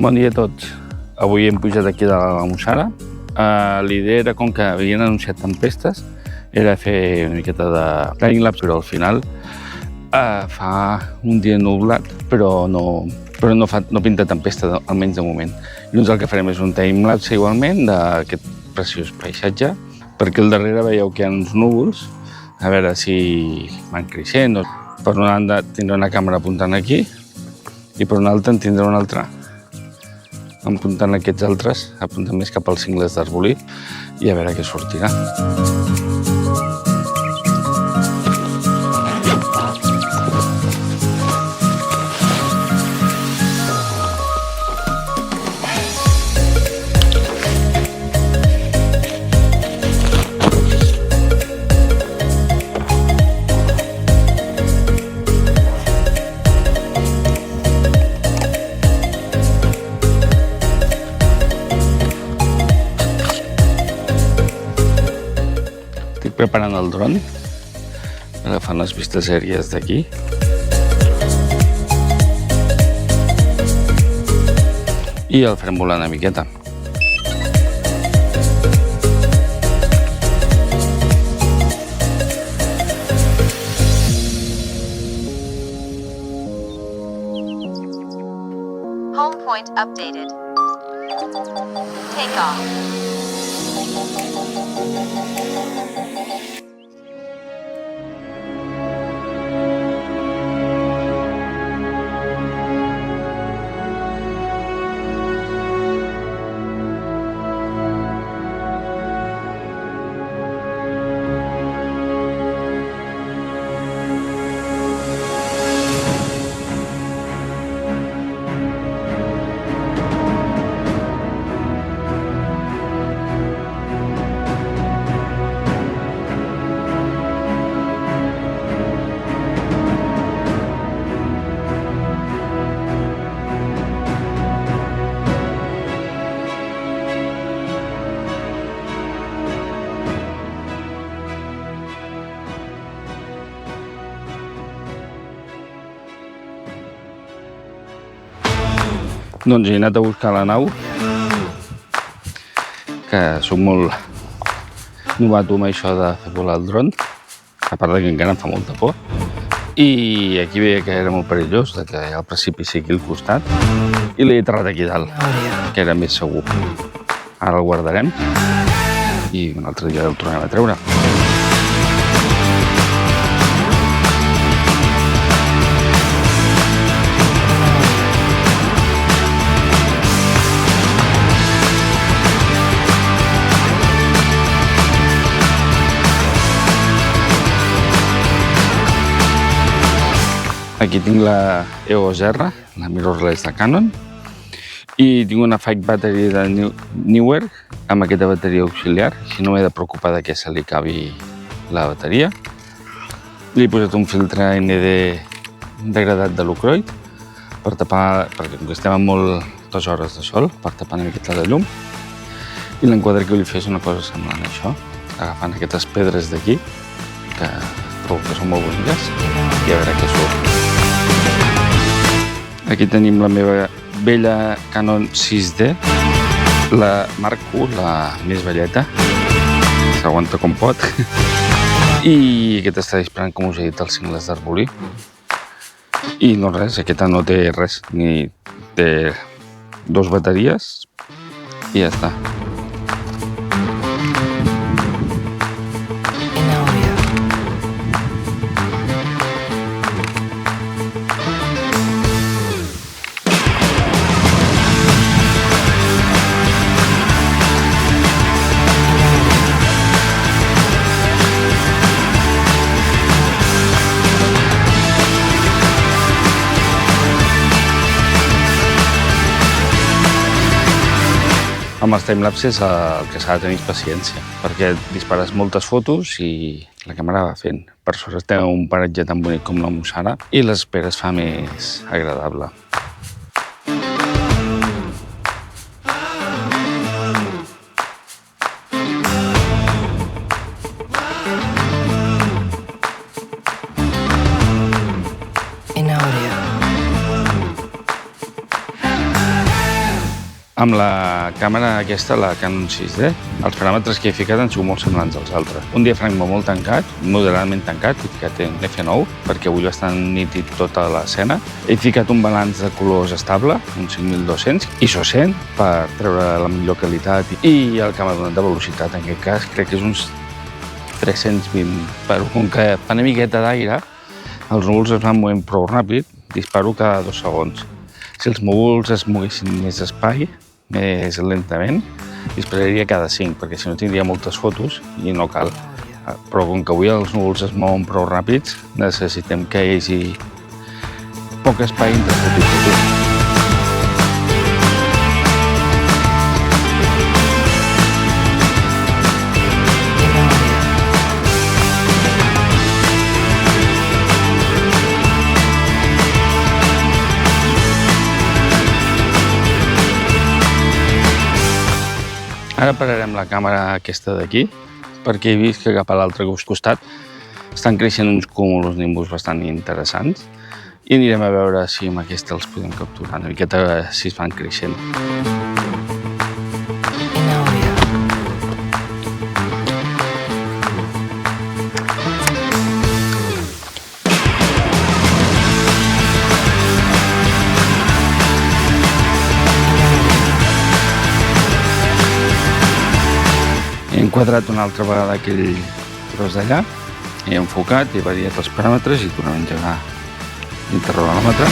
Bon dia a tots. Avui hem pujat aquí de la Mussara. La idea era, com que havien anunciat tempestes, era fer una miqueta de timelapse, però al final fa un dia nublat, però no pinta tempesta, almenys de moment. Llavors el que farem és un timelapse igualment d'aquest preciós paisatge, perquè al darrere veieu que hi ha uns núvols, a veure si van creixent. Per una banda tindrà una càmera apuntant aquí i per una altra en tindrà una altra apuntant aquests altres, apuntant més cap als cingles d'Arbolí, i a veure què sortirà. Preparant el dron, agafant les vistes aèries d'aquí. I el farem volar una miqueta. Home point updated. Take off. Doncs he anat a buscar la nau, que soc molt novato amb això de fer volar el dron, a part que encara em fa molta por. I aquí veia que era molt perillós, que hi ha el precipici aquí al costat, i l'he aterrat aquí dalt, que era més segur. Ara el guardarem i un altre dia el tornarem a treure. Aquí tinc la EOS R, la mirrorless de Canon, i tinc una fake battery de Neewer amb aquesta bateria auxiliar, així no m'he de preocupar de que se li acabi la bateria. Li he posat un filtre ND degradat de Lucroid per tapar, perquè com que estem amb moltes hores de sol, per tapar una miqueta de llum. I l'enquadre que li fes una cosa semblant a això, agafant aquestes pedres d'aquí, que trobo que són molt boniques, i a veure què surt. Aquí tenim la meva vella Canon 6D, la Mark I, la més velleta, s'aguanta com pot. I aquesta està disparant, com us he dit, els cingles d'Arbolí. I no res, aquesta no té res, ni té 2 bateries i ja està. Amb els timelapses el que s'ha de tenir és paciència, perquè dispares moltes fotos i la càmera va fent. Per sort té un paratge tan bonic com la Mussara i l'espera es fa més agradable. Amb la càmera aquesta, la Canon 6D, els paràmetres que he ficat han sigut molt semblants als altres. Un diafragma molt tancat, moderadament tancat, he ficat en F9 perquè vull bastant nítid tota l'escena. He ficat un balanç de colors estable, un 5200, ISO 100 per treure la millor qualitat i el camp de velocitat, en aquest cas, crec que és uns 320, però com que fa una miqueta d'aire, els núvols es van movent prou ràpid, disparo cada 2 segons. Si els núvols es moguessin més espai, més lentament, dispararia cada 5, perquè si no tindria moltes fotos i no cal. Però com que avui els núvols es mouen prou ràpids, necessitem que hi hagi poc espai entre foto i foto. Ara pararem la càmera aquesta d'aquí, perquè he vist que cap a l'altre costat estan creixent uns cumulonimbus bastant interessants i anirem a veure si amb aquesta els podem capturar una miqueta si es van creixent. He enquadrat una altra vegada aquell tros d'allà, he enfocat, he variat els paràmetres i tornem a engegar l'interrogòmetre.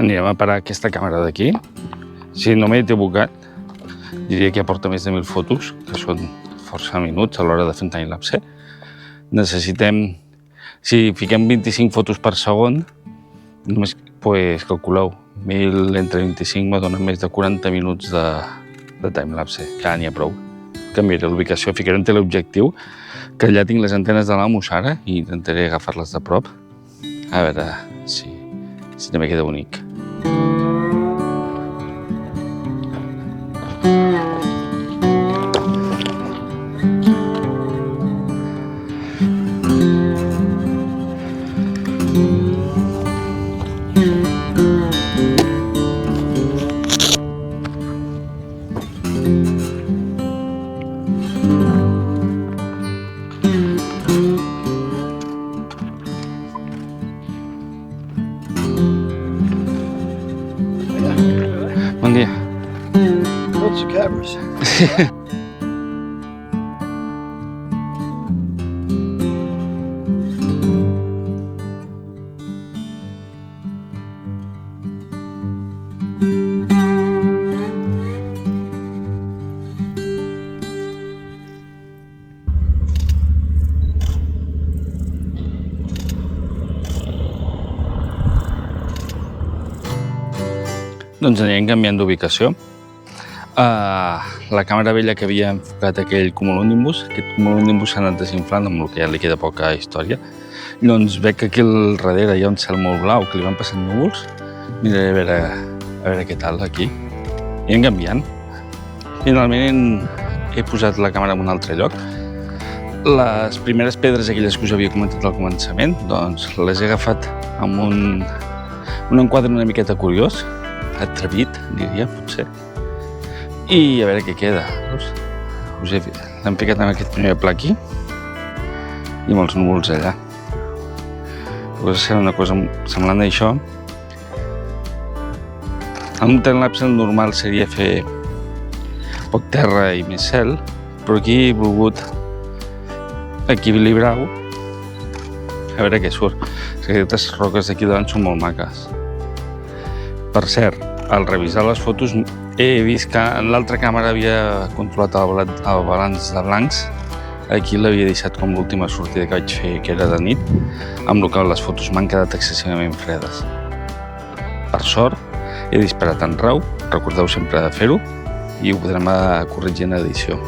Anirem a parar aquesta càmera d'aquí. Si no m'he equivocat, diria que aporta més de 1000 fotos, que són força minuts a l'hora de fer un timelapse. Necessitem, si fiquem 25 fotos per segon, només calculeu, 1000 entre 25 me dona més de 40 minuts de timelapse, ja n'hi ha prou. Canviaré l'ubicació, ficaré un teleobjectiu, que allà tinc les antenes de la Mushara i intentaré agafar-les de prop, a veure si també queda bonic. Bon dia. Lots of cameras. Doncs anirem canviant d'ubicació. La càmera vella que havia enfocat aquell cumulonimbus, aquest cumulonimbus s'ha anat desinflant amb el que ja li queda poca història. Doncs veig que aquí al darrere hi ha un cel molt blau que li van passant núvols. Miraré a veure què tal aquí. I anem canviant. Finalment he posat la càmera en un altre lloc. Les primeres pedres, aquelles que us havia comentat al començament, doncs les he agafat amb un enquadre una miqueta curiós, atrevit, diria, potser. I a veure què queda. L'hem ficat en aquest primer pla aquí i amb els núvols allà. Serà una cosa semblant a això. En un timelapse normal seria fer poc terra i més cel, però aquí he volgut equilibrar-ho. A veure què surt. Aquestes roques d'aquí davant són molt maques. Per cert, al revisar les fotos he vist que en l'altra càmera havia controlat el balanç de blancs. aquí l'havia deixat com l'última sortida que vaig fer, que era de nit, amb el que les fotos m'han quedat excessivament fredes. Per sort, he disparat en RAW, recordeu sempre de fer-ho, i ho podrem corregir en edició.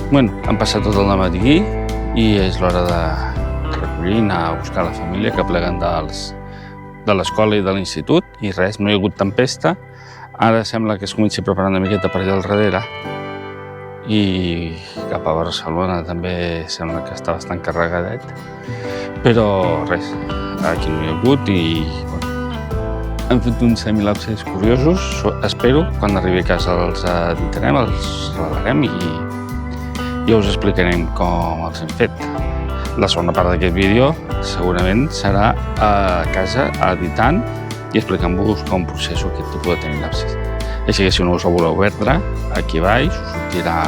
Bueno, han passat tot el dematí i és l'hora de recollir, anar a buscar la família que pleguen de l'escola i de l'institut i res, no hi ha hagut tempesta. Ara sembla que es comenci a preparar una miqueta per allà al darrere i cap a Barcelona també sembla que està bastant carregadet, però res, aquí no hi ha hagut i hem fet uns semilapses curiosos, espero, quan arribi a casa els editarem, els revelarem i ja us explicarem com els hem fet. La segona part d'aquest vídeo segurament serà a casa editant i explicant-vos com processo aquest tipus de timelapses. Així que si no us ho voleu perdre, aquí baix us sortirà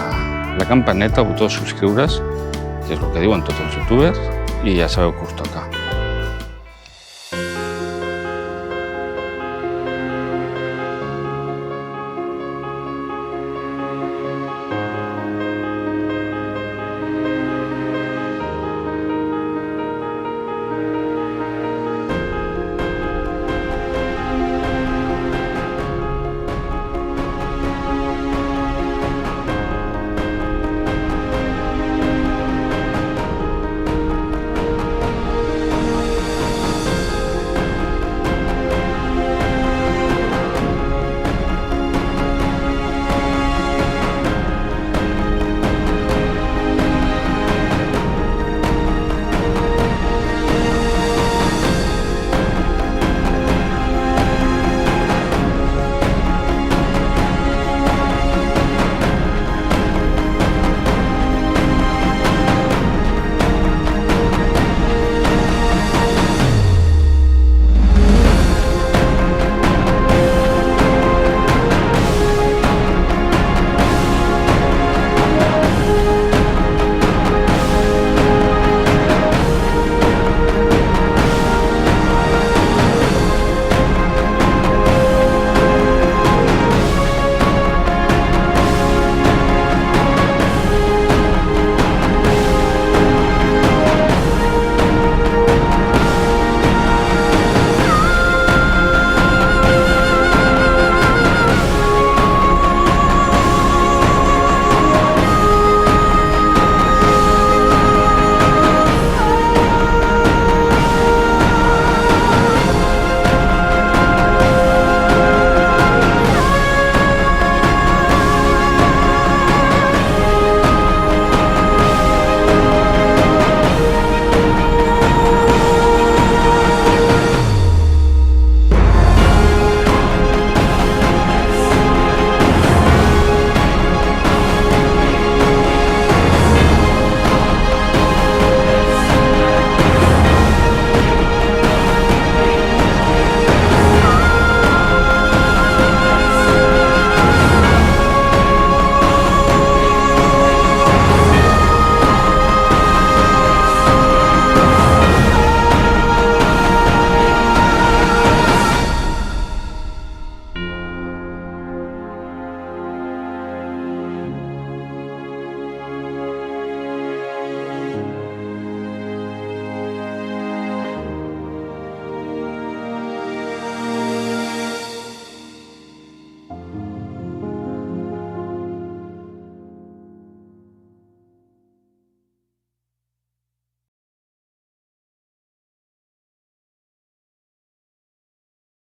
la campaneta, el botó de subscriure's, que és el que diuen tots els youtubers, i ja sabeu que us toca.